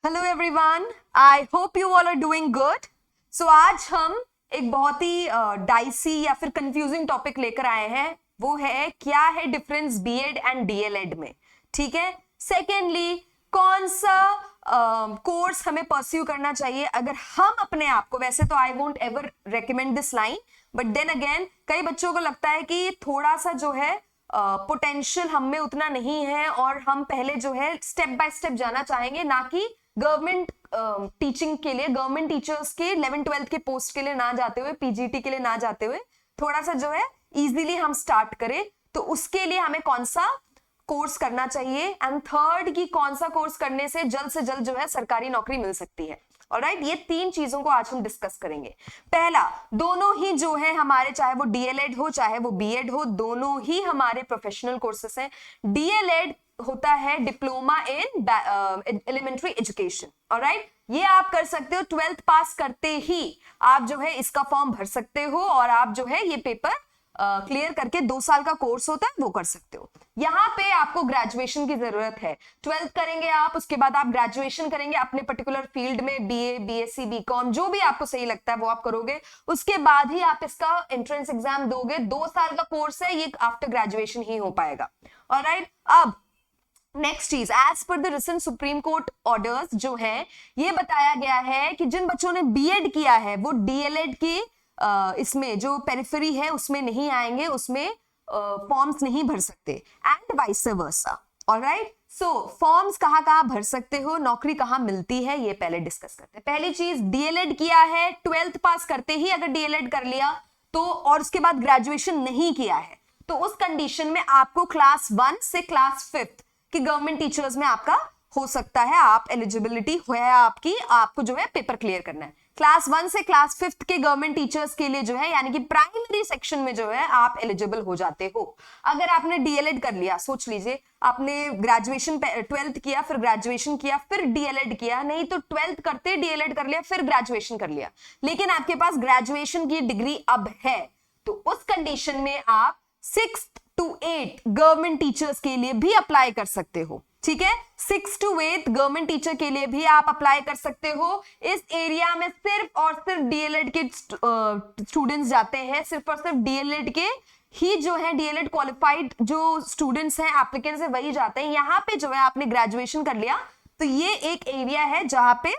Hello everyone, I hope you all are doing good. So आज हम एक बहुत ही डाइसी या फिर कंफ्यूजिंग टॉपिक लेकर आए हैं। वो है क्या है डिफरेंस बीएड एंड डीएलएड में। ठीक है। सेकेंडली, कौन सा कोर्स हमें परस्यू करना चाहिए अगर हम अपने आप को, वैसे तो I won't ever recommend this line, but then again कई बच्चों को लगता है कि थोड़ा सा जो है पोटेंशियल हम में उतना नहीं है और हम पहले जो है स्टेप बाय स्टेप जाना चाहेंगे, ना कि गवर्नमेंट टीचिंग के लिए, गवर्नमेंट टीचर्स के 11th-12th के पोस्ट के लिए ना जाते हुए, पीजीटी के लिए ना जाते हुए थोड़ा सा जो है इजीली हम स्टार्ट करें। तो उसके लिए हमें कौन सा कोर्स करना चाहिए, एंड थर्ड की कौन सा कोर्स करने से जल्द जो है सरकारी नौकरी मिल सकती है। ऑलराइट, ये तीन चीजों को आज हम डिस्कस करेंगे। पहला, दोनों ही जो है हमारे, चाहे वो डीएलएड हो चाहे वो बीएड हो, दोनों ही हमारे प्रोफेशनल कोर्सेस हैं। डीएलएड होता है diploma in elementary education. Alright, ये आप कर सकते हो 12th पास करते ही आप जो है इसका फॉर्म भर सकते हो और आप जो है ये पेपर क्लियर करके 2 साल का कोर्स होता है वो कर सकते हो। यहाँ पे आपको ग्रेजुएशन की जरूरत है। 12th करेंगे आप, उसके बाद आप ग्रेजुएशन करेंगे अपने पर्टिकुलर फील्ड में, बीए, बीएससी, बीकॉम, जो भी आपको सही लगता है वो आप करोगे। उसके बाद ही आप इसका एंट्रेंस एग्जाम दोगे। 2 साल का कोर्स है ये, आफ्टर ग्रेजुएशन ही हो पाएगा। ऑलराइट, अब नेक्स्ट चीज, as per the recent Supreme Court orders जो है, ये बताया गया है कि जिन बच्चों ने बीएड किया है वो डीएलएड की इसमें जो पेरिफेरी है उसमें नहीं आएंगे, उसमें फॉर्म्स नहीं भर सकते, and vice versa. Alright, so forms कहाँ भर सकते हो, नौकरी कहाँ मिलती है, ये पहले डिस्कस करते हैं। पहली चीज, डीएलएड किया है, 12th पास करते ही अगर डीएलएड कर लिया तो, और उसके बाद ग्रेजुएशन नहीं किया है, तो उस कंडीशन में आपको क्लास 1 से क्लास 5th कि गवर्नमेंट टीचर्स में आपका हो सकता है, आप एलिजिबिलिटी है आपकी, आपको जो है पेपर क्लियर करना है। क्लास 1 से क्लास 5th के गवर्नमेंट टीचर्स के लिए जो है, यानी कि प्राइमरी सेक्शन में जो है आप एलिजिबल हो जाते हो। अगर आपने डीएलएड कर लिया, सोच लीजिए आपने ग्रेजुएशन 12th किया, फिर ग्रेजुएशन किया, फिर डीएलएड किया, नहीं तो 12th करते डीएलएड कर लिया, फिर ग्रेजुएशन कर लिया, लेकिन आपके पास ग्रेजुएशन की डिग्री अब है, तो उस कंडीशन में आप 6th to 8 गवर्नमेंट टीचर्स के लिए भी अप्लाई कर सकते हो। ठीक है, 6 to 8 गवर्नमेंट टीचर के लिए भी आप अप्लाई कर सकते हो। इस एरिया में सिर्फ और सिर्फ डीएलएड के स्टूडेंट्स जाते हैं, सिर्फ और सिर्फ डीएलएड के ही जो है, डीएलएड क्वालिफाइड जो स्टूडेंट्स हैं, एप्लीकेंट्स हैं, वही जाते हैं। यहाँ पे जो है आपने ग्रेजुएशन कर लिया तो ये एक एरिया है जहां पे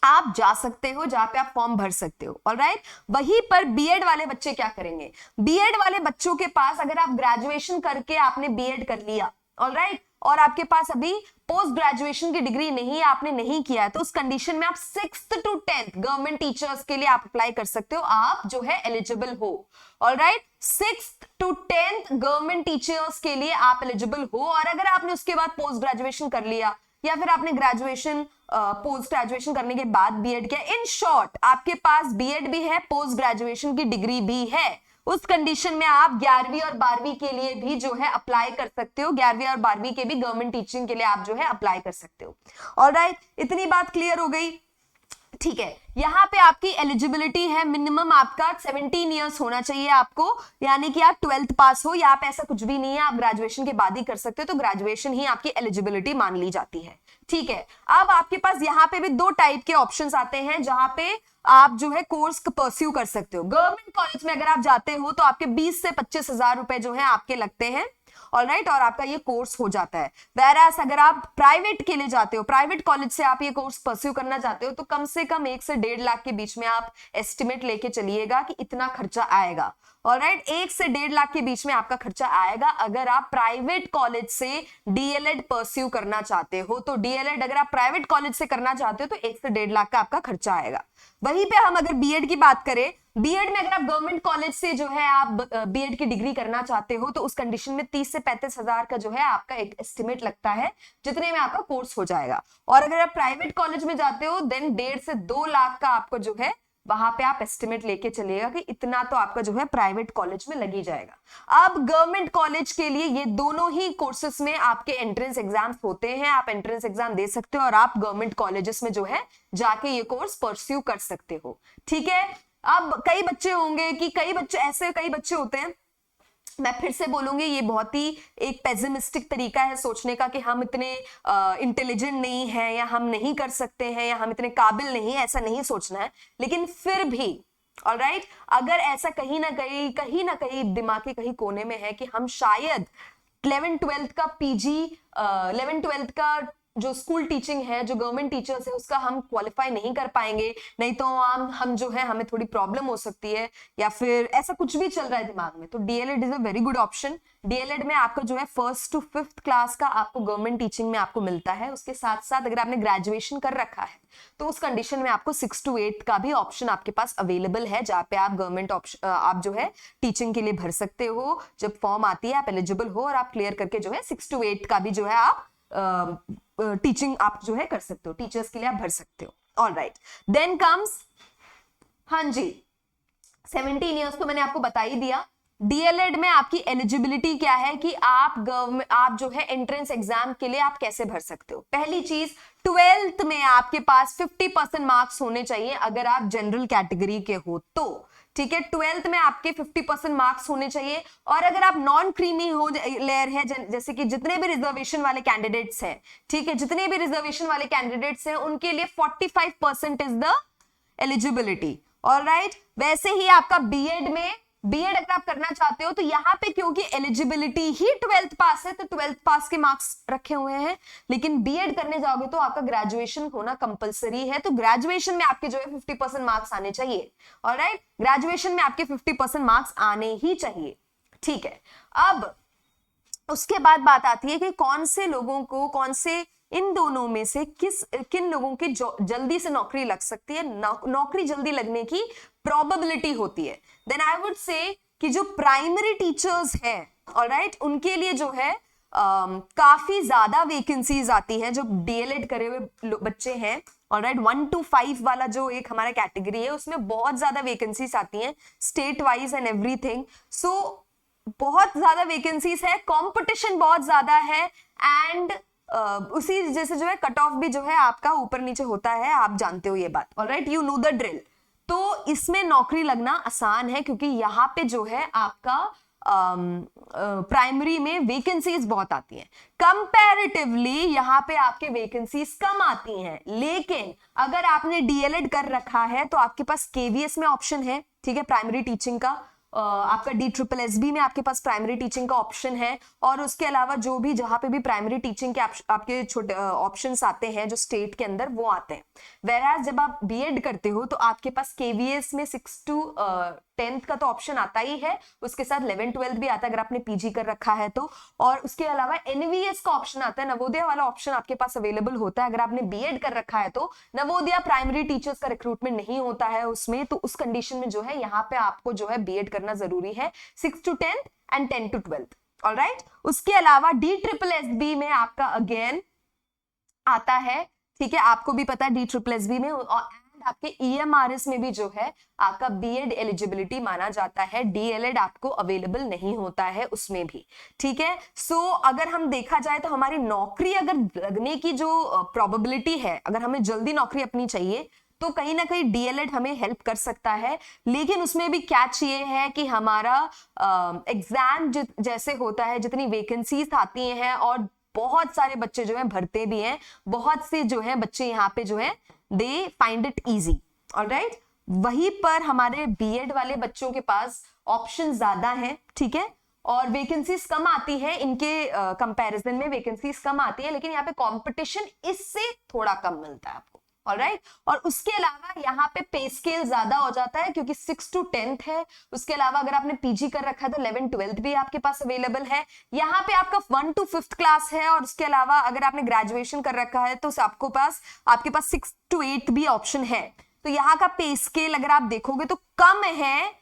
आप जा सकते हो, जहां पे आप फॉर्म भर सकते हो। ऑलराइट, वहीं पर बीएड वाले बच्चे क्या करेंगे, बीएड वाले बच्चों के पास, अगर आप ग्रेजुएशन करके आपने बीएड कर लिया, ऑलराइट, और आपके पास अभी पोस्ट ग्रेजुएशन की डिग्री नहीं, आपने नहीं किया है, तो उस कंडीशन में आप 6th to 10th government teachers के लिए आप अप्लाई कर सकते हो, आप जो है एलिजिबल हो। Alright, 6th to 10th government teachers के लिए आप एलिजिबल हो। और अगर आपने उसके बाद पोस्ट ग्रेजुएशन कर लिया, या फिर आपने ग्रेजुएशन पोस्ट ग्रेजुएशन करने के बाद बीएड किया, इन शॉर्ट आपके पास बीएड भी है, पोस्ट ग्रेजुएशन की डिग्री भी है, उस कंडीशन में आप 11वीं और 12वीं के लिए भी जो है अप्लाई कर सकते हो। 11वीं और 12वीं के भी गवर्नमेंट टीचिंग के लिए आप जो है अप्लाई कर सकते हो। ऑलराइट, इतनी बात क्लियर हो गई। ठीक है, यहाँ पे आपकी एलिजिबिलिटी है, मिनिमम आपका 17 ईयर्स होना चाहिए आपको, यानी कि आप 12th पास हो, या आप ऐसा कुछ भी नहीं है, आप ग्रेजुएशन के बाद ही कर सकते हो, तो ग्रेजुएशन ही आपकी एलिजिबिलिटी मान ली जाती है। ठीक है, अब आपके पास यहाँ पे भी 2 टाइप के ऑप्शंस आते हैं जहां पे आप जो है कोर्स परस्यू कर सकते हो। गवर्नमेंट कॉलेज में अगर आप जाते हो तो आपके 20 से 25 हजार रुपए जो है आपके लगते हैं। ऑलराइट, और आपका ये कोर्स हो जाता है। whereas अगर आप प्राइवेट के लिए जाते हो, प्राइवेट कॉलेज से आप ये कोर्स परस्यू करना चाहते हो, तो कम से कम 1 से 1.5 लाख के बीच में आप एस्टिमेट लेके चलिएगा कि इतना खर्चा आएगा। ऑलराइट, 1 से 1.5 लाख के बीच में आपका खर्चा आएगा अगर आप प्राइवेट कॉलेज से डीएलएड परस्यू करना चाहते हो। तो डीएलएड अगर आप प्राइवेट कॉलेज से करना चाहते हो तो 1 से 1.5 लाख का आपका खर्चा आएगा। वहीं पे हम अगर बीएड की बात करें, बीएड में अगर आप गवर्नमेंट कॉलेज से जो है आप बीएड की डिग्री करना चाहते हो, तो उस कंडीशन में 30 से 35 हजार का जो है आपका एक एस्टिमेट लगता है, जितने में आपका कोर्स हो जाएगा। और अगर आप प्राइवेट कॉलेज में जाते हो, देन 1.5 से 2 लाख का आपको जो है वहां पे आप एस्टिमेट लेके चलिएगा कि इतना तो आपका जो है प्राइवेट कॉलेज में लग ही जाएगा। अब गवर्नमेंट कॉलेज के लिए ये दोनों ही कोर्सेस में आपके एंट्रेंस एग्जाम्स होते हैं, आप एंट्रेंस एग्जाम दे सकते हो और आप गवर्नमेंट कॉलेजेस में जो है जाके ये कोर्स परस्यू कर सकते हो। ठीक है, अब कई बच्चे होंगे कि कई बच्चे होते हैं मैं फिर से बोलूंगी, ये बहुत ही एक पेसिमिस्टिक तरीका है सोचने का कि हम इतने इंटेलिजेंट नहीं हैं या हम नहीं कर सकते हैं या हम इतने काबिल नहीं, ऐसा नहीं सोचना है। लेकिन फिर भी ऑलराइट, अगर ऐसा कहीं ना कहीं दिमाग के कहीं कोने में है कि हम शायद 11th-12th का पीजी 11th-12th का जो स्कूल टीचिंग है, जो गवर्नमेंट टीचर्स है, उसका हम क्वालिफाई नहीं कर पाएंगे, नहीं तो हम जो है हमें थोड़ी प्रॉब्लम हो सकती है, या फिर ऐसा कुछ भी चल रहा है दिमाग में, तो DElEd is a very good option. DElEd में आपका जो है 1st to 5th क्लास का आपको गवर्नमेंट टीचिंग में आपको मिलता है। उसके साथ साथ अगर आपने ग्रेजुएशन कर रखा है तो उस कंडीशन में आपको 6 to 8 का भी ऑप्शन आपके पास अवेलेबल है, जहाँ पे आप गवर्नमेंट ऑप्शन आप जो है टीचिंग के लिए भर सकते हो। जब फॉर्म आती है, आप एलिजिबल हो और आप क्लियर करके जो है 6 to 8 का भी जो है आप टीचिंग आप जो है कर सकते हो, टीचर्स के लिए आप भर सकते हो। ऑलराइट, देन कम्स, हाँ जी, 17 इयर्स तो मैंने आपको बता ही दिया। डीएलएड में आपकी एलिजिबिलिटी क्या है कि आप जो है एंट्रेंस एग्जाम के लिए आप कैसे भर सकते हो। पहली चीज, 12th में आपके पास 50% मार्क्स होने चाहिए अगर आप जनरल कैटेगरी के हो तो, ठीक है। 12th में आपके 50% मार्क्स होने चाहिए, और अगर आप नॉन क्रीमी हो लेयर है, जैसे कि जितने भी रिजर्वेशन वाले कैंडिडेट्स हैं, ठीक है, जितने भी रिजर्वेशन वाले कैंडिडेट्स हैं उनके लिए 45% इज द एलिजिबिलिटी। ऑलराइट, वैसे ही आपका बीएड अगर आप करना चाहते हो तो यहाँ पे क्योंकि एलिजिबिलिटी ही 12th पास है तो 12th पास के मार्क्स रखे हुए हैं, लेकिन बीएड करने जाओगे तो आपका ग्रेजुएशन होना कंपलसरी है, तो ग्रेजुएशन में आपके जो है 50% मार्क्स आने चाहिए। ऑलराइट, ग्रेजुएशन में आपके 50% मार्क्स आने ही चाहिए, ठीक है। अब उसके बाद बात आती है कि कौन से लोगों को, कौन से इन दोनों में से किन लोगों की जल्दी से नौकरी लग सकती है, नौकरी जल्दी लगने की प्रोबेबिलिटी होती है। देन आई वुड से कि जो प्राइमरी टीचर्स हैं, ऑलराइट, उनके लिए जो है काफी ज्यादा वैकेंसीज आती हैं। जो डीएलएड करे हुए बच्चे हैं, ऑलराइट, 1 to 5 वाला जो एक हमारा कैटेगरी है, उसमें बहुत ज्यादा वैकेंसीज आती हैं स्टेट वाइज एंड एवरीथिंग। सो बहुत ज्यादा वैकेंसीज है, कंपटीशन बहुत ज्यादा है, एंड उसी जैसे जो है कट ऑफ भी जो है आपका ऊपर नीचे होता है, आप जानते हो ये बात। Alright, you know the drill. तो इसमें नौकरी लगना आसान है क्योंकि यहाँ पे जो है आपका प्राइमरी में वैकेंसीज बहुत आती हैं, कंपैरेटिवली यहाँ पे आपके वैकेंसीज कम आती हैं। लेकिन अगर आपने डीएलएड कर रखा है तो आपके पास केवीएस में ऑप्शन है, ठीक है, प्राइमरी टीचिंग का, आपका DSSB में आपके पास प्राइमरी टीचिंग का ऑप्शन है, और उसके अलावा जो भी जहां पे भी प्राइमरी टीचिंग के आपके छोटे ऑप्शंस आते हैं जो स्टेट के अंदर, वो आते हैं। वेराज जब आप बीएड करते हो तो आपके पास केवीएस में 6 to 10th का तो ऑप्शन आता ही है, उसके साथ 11th-12th भी आता है अगर आपने पीजी कर रखा है तो, और उसके अलावा एनवीएस का ऑप्शन आता है, नवोदय वाला ऑप्शन आपके पास अवेलेबल होता है अगर आपने बीएड कर रखा है तो। नवोदय प्राइमरी टीचर्स का रिक्रूटमेंट नहीं होता है उसमें, तो उस कंडीशन में जो है यहाँ पे आपको जो है बीएड करना जरूरी है, 6 to 10th and 10 to 12th। Alright, उसके अलावा DSSB में आपका अगेन आता है, ठीक है, आपको भी पता है DSSB में, और आपके EMRS में भी जो है आपका बीएड एलिजिबिलिटी माना जाता है, डीएलएड आपको अवेलेबल नहीं होता है उसमें भी, ठीक है। सो अगर हम देखा जाए तो हमारी नौकरी अगर लगने की जो प्रोबेबिलिटी है, अगर हमें जल्दी नौकरी अपनी चाहिए तो कहीं ना कहीं डीएलएड हमें हेल्प कर सकता है। लेकिन उसमें भी कैच ये है कि हमारा एग्जाम जैसे होता है, जितनी वैकेंसीज आती हैं और बहुत सारे बच्चे जो है भरते भी हैं, बहुत से जो है बच्चे यहाँ पे जो है they find it easy. Alright, वहीं पर हमारे बीएड वाले बच्चों के पास ऑप्शन ज्यादा हैं, ठीक है, और वैकेंसीज कम आती है, इनके कंपैरिजन में वैकेंसीज कम आती है, लेकिन यहाँ पे कंपटीशन इससे थोड़ा कम मिलता है आपको। ऑलराइट, और उसके अलावा यहाँ पे स्केल ज्यादा हो जाता है क्योंकि 6 to 10th है। उसके अलावा अगर आपने पीजी कर रखा है तो 11th-12th भी आपके पास अवेलेबल है। यहाँ पे आपका 1 to 5th क्लास है, और उसके अलावा अगर आपने ग्रेजुएशन कर रखा है तो आपके पास 6 to 8 भी ऑप्शन है। तो यहाँ का पे स्केल अगर आप देखोगे तो कम है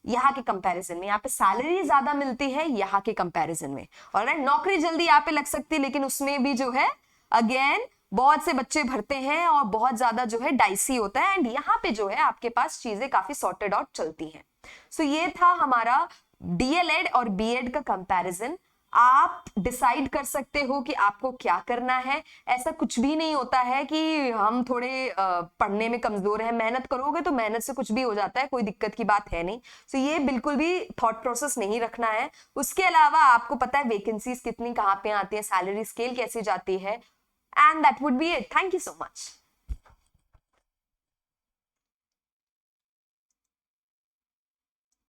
यहाँ के कंपैरिजन में, यहाँ पे सैलरी ज्यादा मिलती है यहाँ के कंपैरिजन में। ऑलराइट, नौकरी जल्दी यहाँ पे लग सकती है, लेकिन उसमें भी जो है अगेन बहुत से बच्चे भरते हैं और बहुत ज्यादा जो है डाइसी होता है, एंड यहाँ पे जो है आपके पास चीजें काफी सॉर्टेड आउट चलती हैं। सो ये था हमारा डीएलएड और बीएड का कंपैरिजन। आप डिसाइड कर सकते हो कि आपको क्या करना है। ऐसा कुछ भी नहीं होता है कि हम थोड़े पढ़ने में कमजोर हैं, मेहनत करोगे तो मेहनत से कुछ भी हो जाता है, कोई दिक्कत की बात है नहीं। सो ये बिल्कुल भी थॉट प्रोसेस नहीं रखना है। उसके अलावा आपको पता है वैकेंसीज कितनी कहाँ पे आती है, सैलरी स्केल कैसे जाती है, and that would be it. Thank you so much.